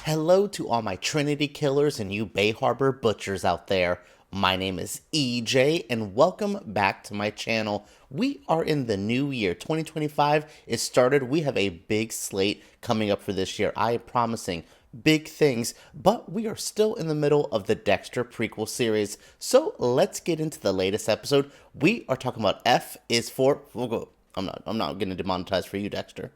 Hello to all my Trinity killers and you Bay Harbor butchers out there. My name is EJ and welcome back to my channel. We are in the new year. 2025 is started. We have a big slate coming up for this year. I am promising big things, but we are still in the middle of the Dexter prequel series. So let's get into the latest episode. We are talking about F is for... I'm not getting demonetized for you, Dexter.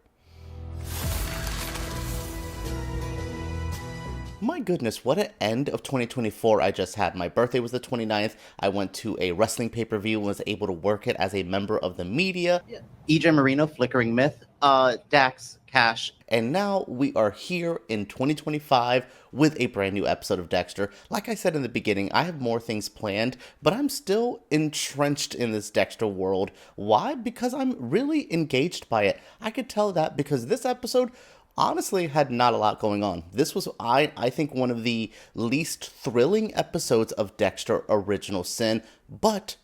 My goodness, what an end of 2024 I just had. My birthday was the 29th. I went to a wrestling pay-per-view and was able to work it as a member of the media. EJ Marino, Flickering Myth, Dax, Cash. And now we are here in 2025 with a brand new episode of Dexter. Like I said in the beginning, I have more things planned, but I'm still entrenched in this Dexter world. Why? Because I'm really engaged by it. I could tell that because this episode honestly had not a lot going on. This was, I think, one of the least thrilling episodes of Dexter Original Sin, but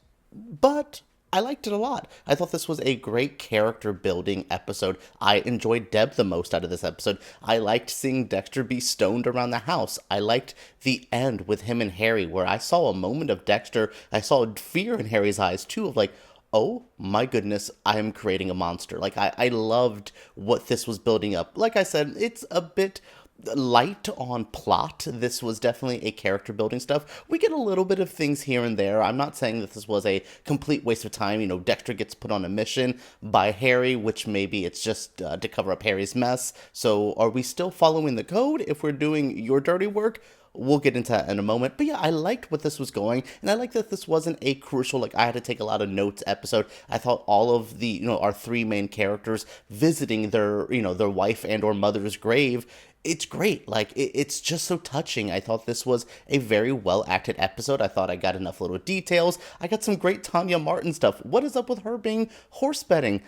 I liked it a lot. I thought this was a great character building episode. I enjoyed Deb the most out of this episode. I liked seeing Dexter be stoned around the house. I liked the end with him and Harry, where I saw a moment of Dexter. I saw fear in Harry's eyes too, of like, oh my goodness, I am creating a monster. Like, I loved what this was building up. Like I said, it's a bit light on plot. This was definitely a character building stuff. We get a little bit of things here and there. I'm not saying that this was a complete waste of time. You know, Dexter gets put on a mission by Harry, which maybe it's just to cover up Harry's mess. So are we still following the code if we're doing your dirty work? We'll get into that in a moment. But yeah, I liked what this was going, and I like that this wasn't a crucial, like, I had to take a lot of notes episode. I thought all of the, our three main characters visiting their, their wife and or mother's grave, it's great. Like, it's just so touching. I thought this was a very well acted episode. I thought I got enough little details. I got some great Tanya Martin stuff. What is up with her being horse betting?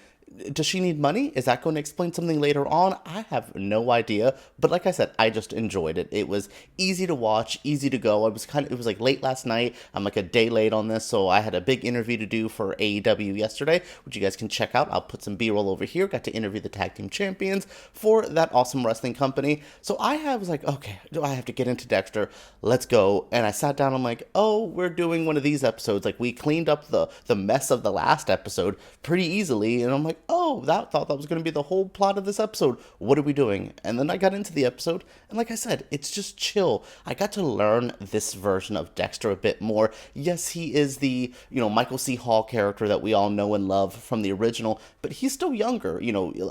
Does she need money? Is that going to explain something later on? I have no idea. But like I said, I just enjoyed it. It was easy to watch, easy to go. It was like late last night. I'm like a day late on this, so I had a big interview to do for AEW yesterday, which you guys can check out. I'll put some B-roll over here. Got to interview the tag team champions for that awesome wrestling company. So was like, okay, do I have to get into Dexter? Let's go. And I sat down. I'm like, oh, we're doing one of these episodes. Like, we cleaned up the mess of the last episode pretty easily. And I'm like, oh, thought that was going to be the whole plot of this episode. What are we doing? And then I got into the episode, and like I said, it's just chill. I got to learn this version of Dexter a bit more. Yes, he is the, Michael C. Hall character that we all know and love from the original, but he's still younger.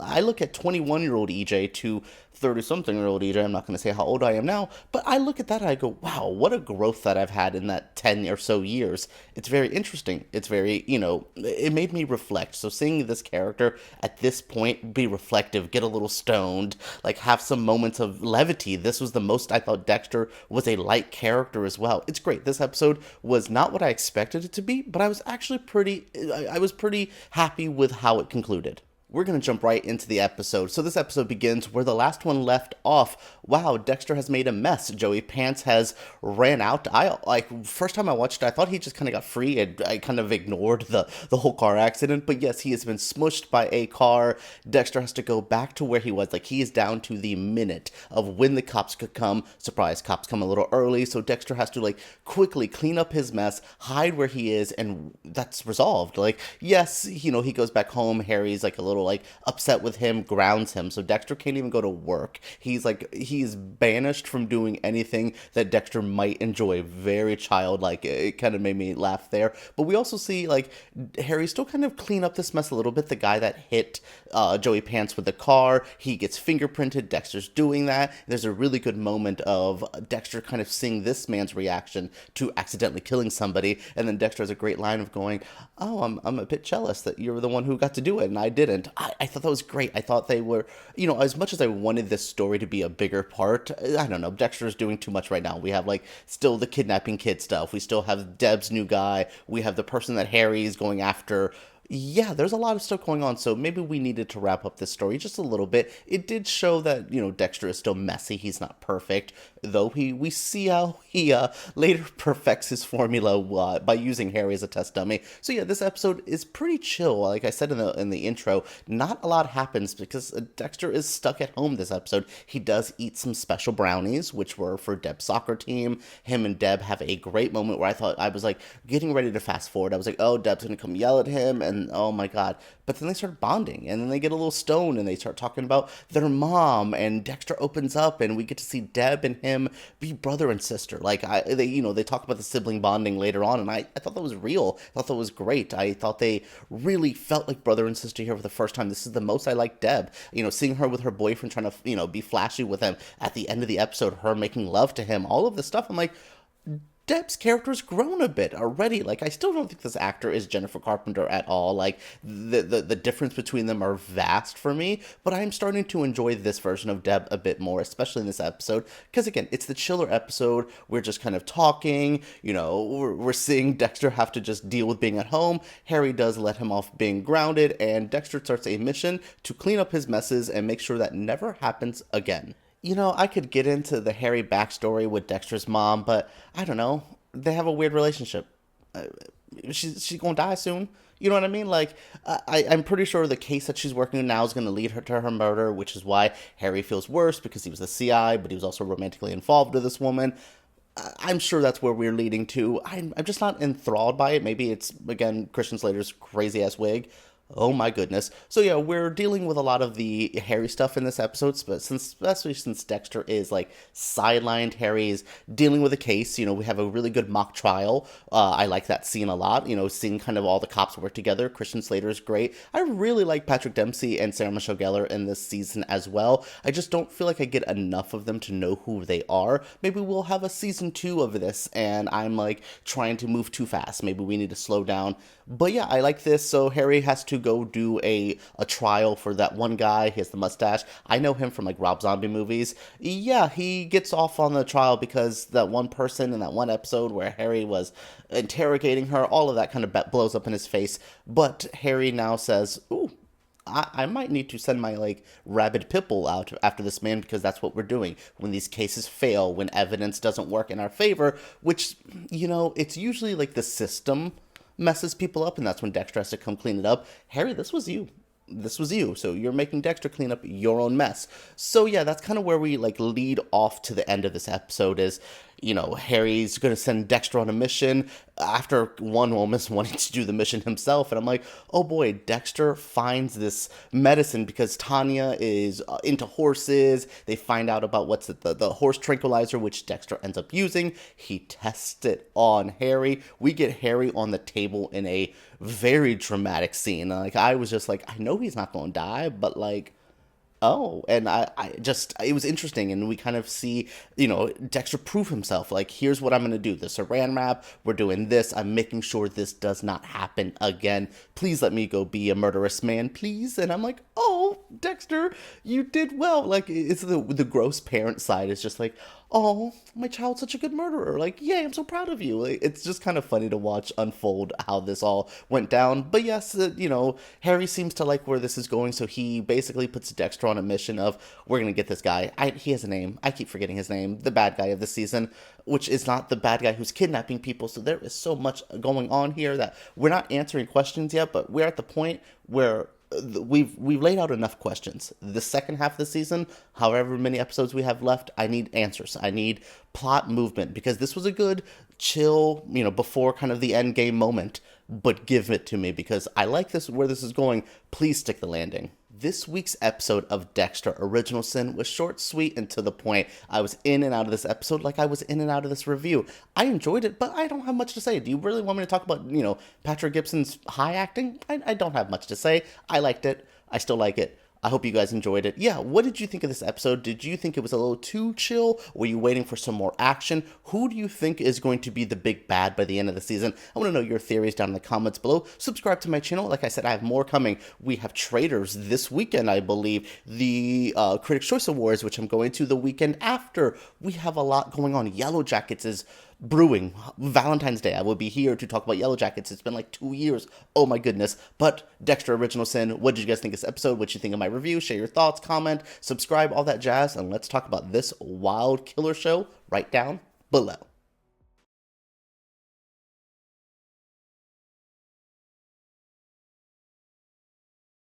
I look at 21-year-old EJ to 30-something-year-old EJ. I'm not going to say how old I am now, but I look at that and I go, wow, what a growth that I've had in that 10 or so years. It's very interesting. It's very, it made me reflect. So seeing this character at this point be reflective, get a little stoned, like have some moments of levity. This was the most I thought Dexter was a light character as well. It's great. This episode was not what I expected it to be, but I was actually I was pretty happy with how it concluded. We're going to jump right into the episode. So this episode begins where the last one left off. Wow, Dexter has made a mess. Joey Pants has ran out. First time I watched it, I thought he just kind of got free. I kind of ignored the whole car accident. But yes, he has been smushed by a car. Dexter has to go back to where he was. Like, he is down to the minute of when the cops could come. Surprise, cops come a little early. So Dexter has to, quickly clean up his mess, hide where he is, and that's resolved. Yes, he goes back home. Harry's, a little upset with him, grounds him, so Dexter can't even go to work. He's banished from doing anything that Dexter might enjoy. Very childlike. It kind of made me laugh there. But we also see Harry still kind of clean up this mess a little bit. The guy that hit Joey Pants with the car, he gets fingerprinted. Dexter's doing that. There's a really good moment of Dexter kind of seeing this man's reaction to accidentally killing somebody, and then Dexter has a great line of going, oh, I'm a bit jealous that you're the one who got to do it and I didn't. I thought that was great. I thought they were, as much as I wanted this story to be a bigger part, I don't know, Dexter's doing too much right now. We have, still the kidnapping kid stuff. We still have Deb's new guy. We have the person that Harry is going after. Yeah, there's a lot of stuff going on, so maybe we needed to wrap up this story just a little bit. It did show that, Dexter is still messy. He's not perfect, though we see how he later perfects his formula by using Harry as a test dummy. So yeah, this episode is pretty chill. Like I said in the intro, not a lot happens because Dexter is stuck at home this episode. He does eat some special brownies, which were for Deb's soccer team. Him and Deb have a great moment where I was like getting ready to fast forward. I was like, oh, Deb's gonna come yell at him, and oh my god. But then they start bonding, and then they get a little stoned, and they start talking about their mom, and Dexter opens up, and we get to see Deb and him be brother and sister. Like, they talk about the sibling bonding later on, and I thought that was real. I thought that was great. I thought they really felt like brother and sister here for the first time. This is the most I like Deb. Seeing her with her boyfriend trying to, be flashy with him at the end of the episode, her making love to him, all of this stuff. I'm like, Deb's character's grown a bit already. Like, I still don't think this actor is Jennifer Carpenter at all. Like, the difference between them are vast for me, but I'm starting to enjoy this version of Deb a bit more, especially in this episode, because again, it's the chiller episode. We're just kind of talking, we're seeing Dexter have to just deal with being at home. Harry does let him off being grounded, and Dexter starts a mission to clean up his messes and make sure that never happens again. I could get into the Harry backstory with Dexter's mom, but I don't know. They have a weird relationship. She's gonna die soon. You know what I mean? Like, I'm pretty sure the case that she's working on now is going to lead her to her murder, which is why Harry feels worse, because he was the CI, but he was also romantically involved with this woman. I'm sure that's where we're leading to. I'm just not enthralled by it. Maybe it's, again, Christian Slater's crazy-ass wig. Oh my goodness. So yeah, we're dealing with a lot of the Harry stuff in this episode, but especially since Dexter is like sidelined, Harry's dealing with a case. We have a really good mock trial. I like that scene a lot. Seeing kind of all the cops work together. Christian Slater is great. I really like Patrick Dempsey and Sarah Michelle Gellar in this season as well. I just don't feel like I get enough of them to know who they are. Maybe we'll have a season 2 of this, and I'm like trying to move too fast. Maybe we need to slow down. But yeah, I like this. So Harry has to go do a trial for that one guy. He has the mustache. I know him from like Rob Zombie movies. Yeah, he gets off on the trial because that one person in that one episode where Harry was interrogating her, all of that kind of blows up in his face. But Harry now says, ooh, I might need to send my like rabid pitbull out after this man, because that's what we're doing when these cases fail, when evidence doesn't work in our favor, which, it's usually like the system messes people up, and that's when Dexter has to come clean it up. Harry, this was you. So you're making Dexter clean up your own mess. So yeah, that's kind of where we like lead off to the end of this episode is, Harry's going to send Dexter on a mission after one woman wanting to do the mission himself. And I'm like, oh boy, Dexter finds this medicine because Tanya is into horses. They find out about what's it, the horse tranquilizer, which Dexter ends up using. He tests it on Harry. We get Harry on the table in a very dramatic scene. Like, I was just like, I know he's not going to die, but like, oh, and I just, it was interesting, and we kind of see, Dexter prove himself, like, here's what I'm going to do, the saran wrap, we're doing this, I'm making sure this does not happen again, please let me go be a murderous man, please, and I'm like, oh, Dexter, you did well, like, it's the gross parent side, is just like, oh, my child's such a good murderer. Like, yay, I'm so proud of you. Like, it's just kind of funny to watch unfold how this all went down. But yes, Harry seems to like where this is going, so he basically puts Dexter on a mission of, we're going to get this guy. He has a name. I keep forgetting his name. The bad guy of the season, which is not the bad guy who's kidnapping people. So there is so much going on here that we're not answering questions yet, but we're at the point where we've laid out enough questions. The second half of the season, however many episodes we have left, I need answers. I need plot movement, because this was a good chill, before kind of the end game moment, but give it to me because I like this, where this is going. Please stick the landing. This week's episode of Dexter Original Sin was short, sweet, and to the point. I was in and out of this episode like I was in and out of this review. I enjoyed it, but I don't have much to say. Do you really want me to talk about, Patrick Gibson's high acting? I don't have much to say. I liked it. I still like it. I hope you guys enjoyed it. Yeah, what did you think of this episode? Did you think it was a little too chill? Were you waiting for some more action? Who do you think is going to be the big bad by the end of the season? I want to know your theories down in the comments below. Subscribe to my channel. Like I said, I have more coming. We have Traitors this weekend, I believe. The Critics' Choice Awards, which I'm going to the weekend after. We have a lot going on. Yellow Jackets is brewing. Valentine's Day, I will be here to talk about Yellow Jackets. It's been like 2 years. Oh my goodness. But Dexter Original Sin, what did you guys think of this episode? What you think of my review? Share your thoughts, comment, subscribe, all that jazz, and let's talk about this wild killer show right down below.